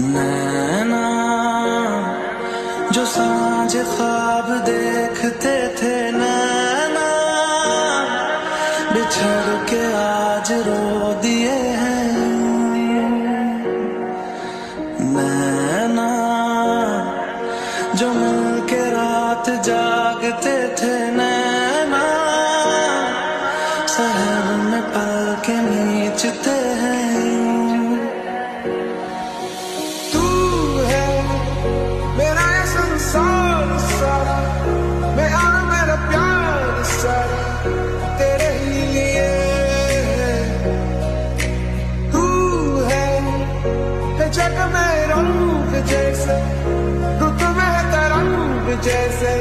नैना जो सांझ ख्वाब देखते थे, नैना बिछड़ के आज रो दिए हैं। नैना जो मिल के रात जागते थे, नैना शहर में पल के नीचते हैं। तेरे ही लिए तू है जग में रंग जैसे, रुत में तरंग जैसे।